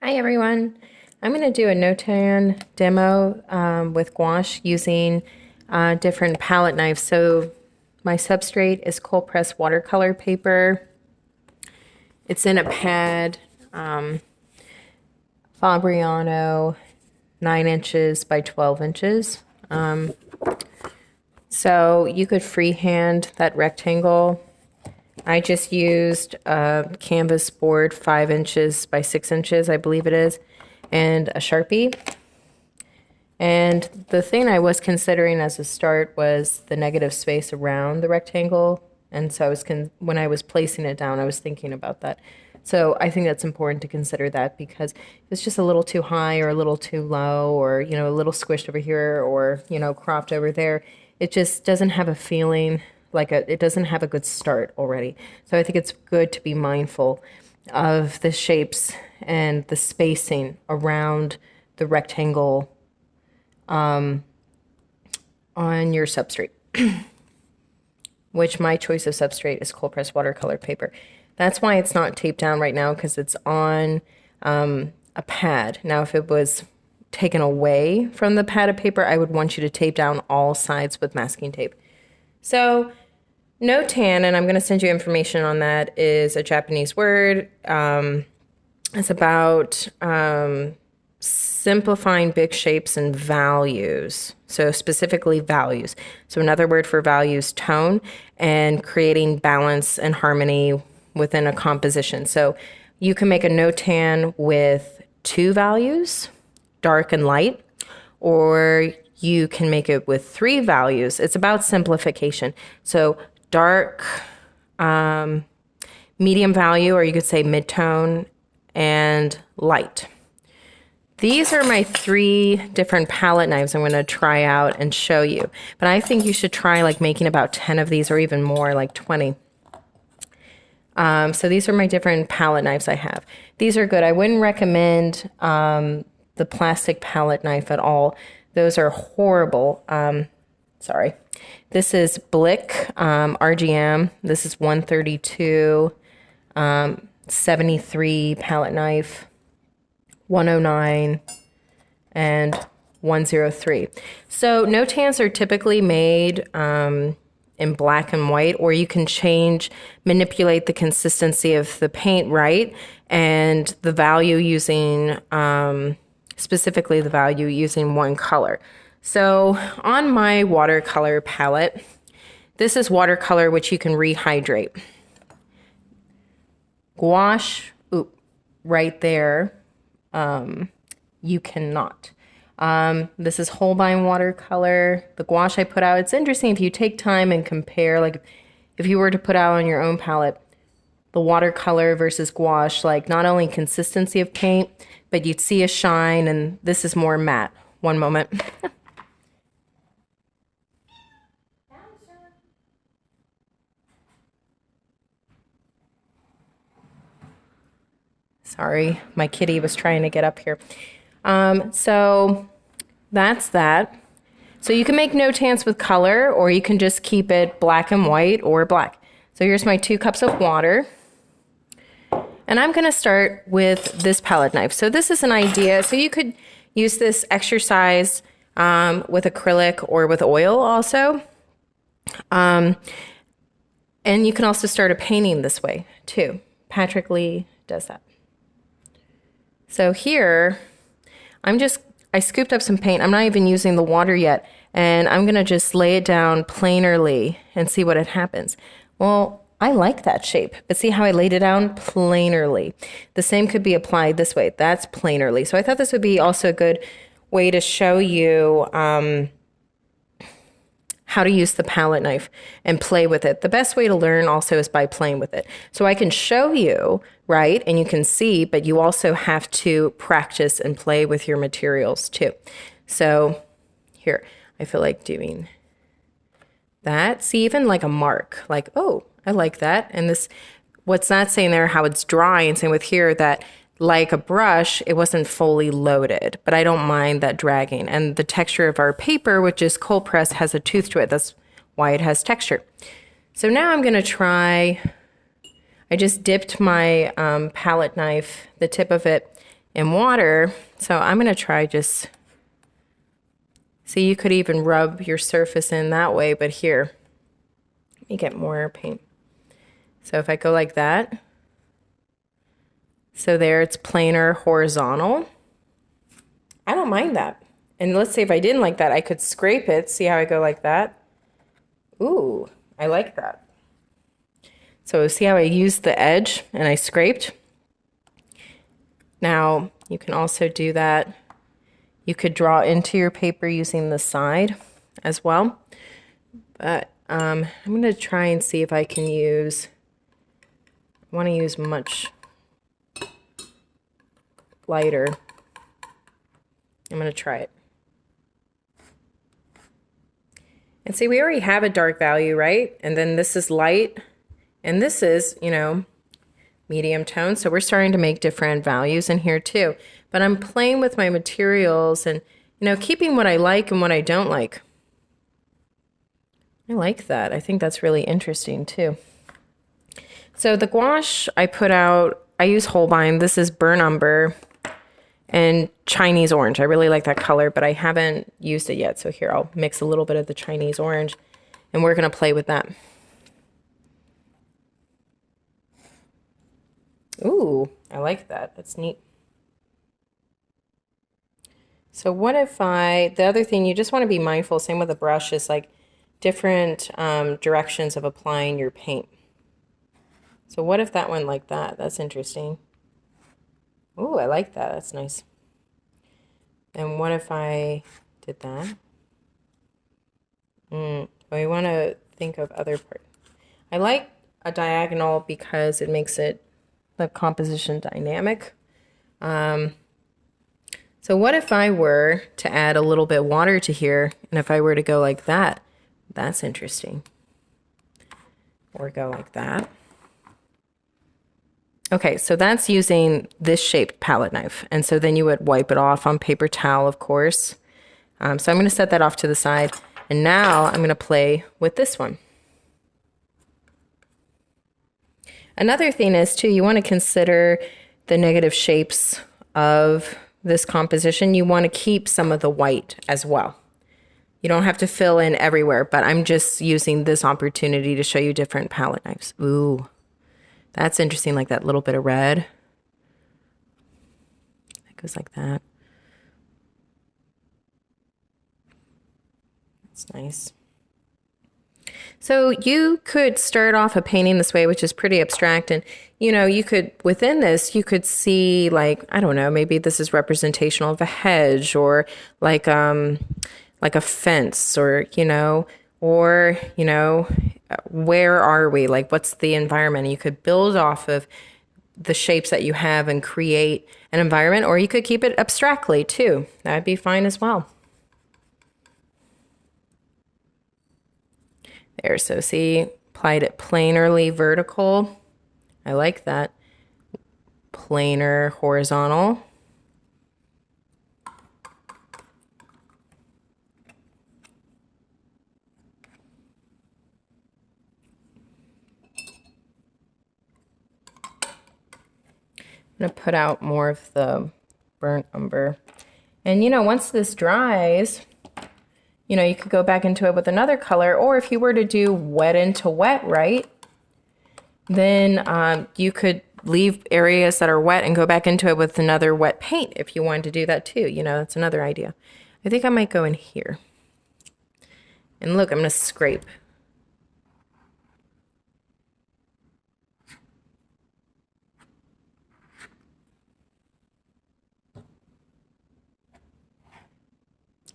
Hi everyone. I'm going to do a Notan demo with gouache using different palette knives. So my substrate is cold pressed watercolor paper. It's in a pad, Fabriano 9 inches by 12 inches. So you could freehand that rectangle. I just used a canvas board 5 inches by 6 inches, I believe it is, and a Sharpie. And the thing I was considering as a start was the negative space around the rectangle. And so when I was placing it down, I was thinking about that. So I think that's important to consider that because it's just a little too high or a little too low or, a little squished over here or, cropped over there. It just doesn't have a feeling it doesn't have a good start already. So I think it's good to be mindful of the shapes and the spacing around the rectangle on your substrate, which my choice of substrate is cold pressed watercolor paper. That's why it's not taped down right now because it's on a pad. Now, if it was taken away from the pad of paper, I would want you to tape down all sides with masking tape. So Notan, and I'm going to send you information on that, is a Japanese word. It's about simplifying big shapes and values. So specifically values. So another word for values, tone, and creating balance and harmony within a composition. So you can make a Notan with 2 values, dark and light, or you can make it with 3 values. It's about simplification. So dark, medium value, or you could say mid-tone, and light. These are my 3 different palette knives I'm going to try out and show you. But I think you should try making about 10 of these or even more, like 20. So these are my different palette knives I have. These are good. I wouldn't recommend the plastic palette knife at all. Those are horrible. Sorry. This is Blick RGM. This is 132, 73 palette knife, 109, and 103. So Notans are typically made in black and white, or you can manipulate the consistency of the paint, right? And the value using, specifically the value using one color. So on my watercolor palette, this is watercolor, which you can rehydrate. Gouache, right there, you cannot. This is Holbein watercolor. The gouache I put out, it's interesting if you take time and compare, if you were to put out on your own palette, the watercolor versus gouache, not only consistency of paint, but you'd see a shine, and this is more matte. One moment. Sorry, my kitty was trying to get up here. So that's that. So you can make Notans with color, or you can just keep it black and white or black. So here's my 2 cups of water. And I'm going to start with this palette knife. So this is an idea. So you could use this exercise with acrylic or with oil also. And you can also start a painting this way too. Patrick Lee does that. So here, I scooped up some paint. I'm not even using the water yet. And I'm going to just lay it down plainly and see what happens. Well, I like that shape, but see how I laid it down plainly. The same could be applied this way. That's plainly. So I thought this would be also a good way to show you how to use the palette knife and play with it. The best way to learn also is by playing with it. So I can show you, right, and you can see, but you also have to practice and play with your materials too. So here, I feel like doing that. See, even like a mark, oh, I like that. And this, what's not saying there, how it's dry, and same with here, that like a brush, it wasn't fully loaded, but I don't mind that dragging. And the texture of our paper, which is cold press, has a tooth to it. That's why it has texture. So now I'm going to try, I just dipped my palette knife, the tip of it, in water. So I'm going to try just, see, you could even rub your surface in that way, but here, let me get more paint. So if I go like that, so there it's planar horizontal. I don't mind that. And let's say if I didn't like that, I could scrape it. See how I go like that? Ooh, I like that. So see how I used the edge and I scraped? Now you can also do that. You could draw into your paper using the side as well. But I'm going to try and see if I can use, I want to use much lighter. I'm going to try it. And see, we already have a dark value, right? And then this is light, and this is, you know, medium tone. So we're starting to make different values in here too. But I'm playing with my materials and, you know, keeping what I like and what I don't like. I like that. I think that's really interesting too. So the gouache I put out, I use Holbein. This is burnt umber and Chinese orange. I really like that color, but I haven't used it yet. So here, I'll mix a little bit of the Chinese orange and we're going to play with that. Ooh, I like that. That's neat. So what if the other thing you just want to be mindful, same with a brush, is like different directions of applying your paint. So what if that went like that? That's interesting. Ooh, I like that. That's nice. And what if I did that? We want to think of other parts. I like a diagonal because it makes it the composition dynamic. So what if I were to add a little bit of water to here, and if I were to go like that? That's interesting. Or go like that. Okay, so that's using this shaped palette knife. And so then you would wipe it off on paper towel, of course. So I'm going to set that off to the side. And now I'm going to play with this one. Another thing is, too, you want to consider the negative shapes of this composition. You want to keep some of the white as well. You don't have to fill in everywhere, but I'm just using this opportunity to show you different palette knives. Ooh. That's interesting, like that little bit of red. It goes like that. That's nice. So you could start off a painting this way, which is pretty abstract. And, you know, you could, within this, you could see like, I don't know, maybe this is representational of a hedge or like a fence or, you know, where are we? Like, what's the environment? You could build off of the shapes that you have and create an environment, or you could keep it abstractly too. That'd be fine as well. There, so see, applied it planarly vertical. I like that. Planar horizontal. I'm going to put out more of the burnt umber. And, you know, once this dries, you know, you could go back into it with another color, or if you were to do wet into wet, right? Then you could leave areas that are wet and go back into it with another wet paint if you wanted to do that too. You know, that's another idea. I think I might go in here. And look, I'm going to scrape.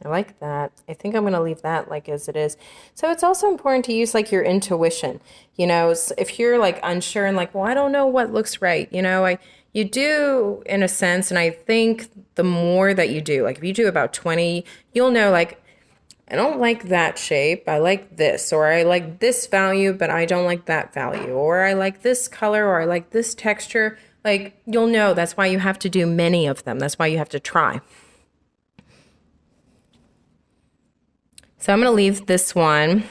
I like that. I think I'm going to leave that like as it is. So it's also important to use like your intuition. You know, if you're like unsure and like, well, I don't know what looks right. You know, you do in a sense. And I think the more that you do, like if you do about 20, you'll know like, I don't like that shape. I like this, or I like this value, but I don't like that value, or I like this color, or I like this texture. Like you'll know. That's why you have to do many of them. That's why you have to try. So I'm going to leave this one,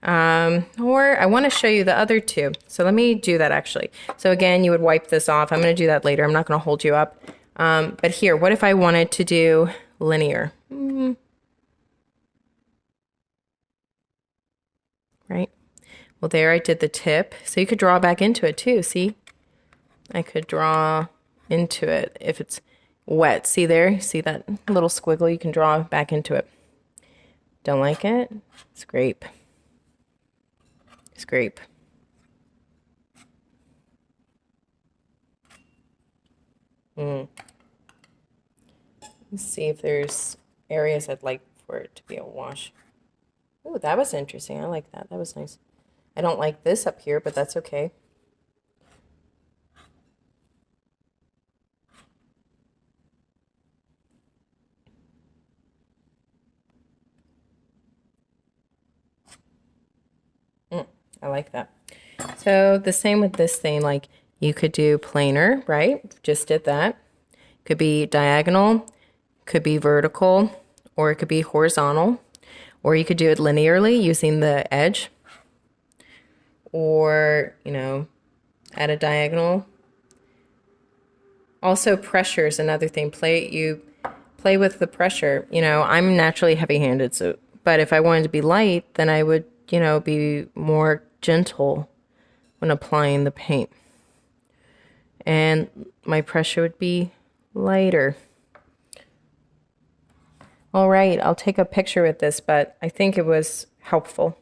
or I want to show you the other two. So let me do that actually. So again, you would wipe this off. I'm going to do that later. I'm not going to hold you up. But here, what if I wanted to do linear? Right? Well, there I did the tip. So you could draw back into it too, see? I could draw into it if it's wet. See there? See that little squiggle? You can draw back into it. Don't like it? Scrape. Scrape. Let's see if there's areas I'd like for it to be a wash. Oh, that was interesting. I like that. That was nice. I don't like this up here, but that's okay. I like that. So the same with this thing, like you could do planar, right? Just did that. Could be diagonal, could be vertical, or it could be horizontal, or you could do it linearly using the edge, or, you know, at a diagonal. Also, pressure is another thing. You play with the pressure. You know, I'm naturally heavy-handed, so but if I wanted to be light, then I would, you know, be more gentle when applying the paint. And my pressure would be lighter. All right, I'll take a picture with this, but I think it was helpful.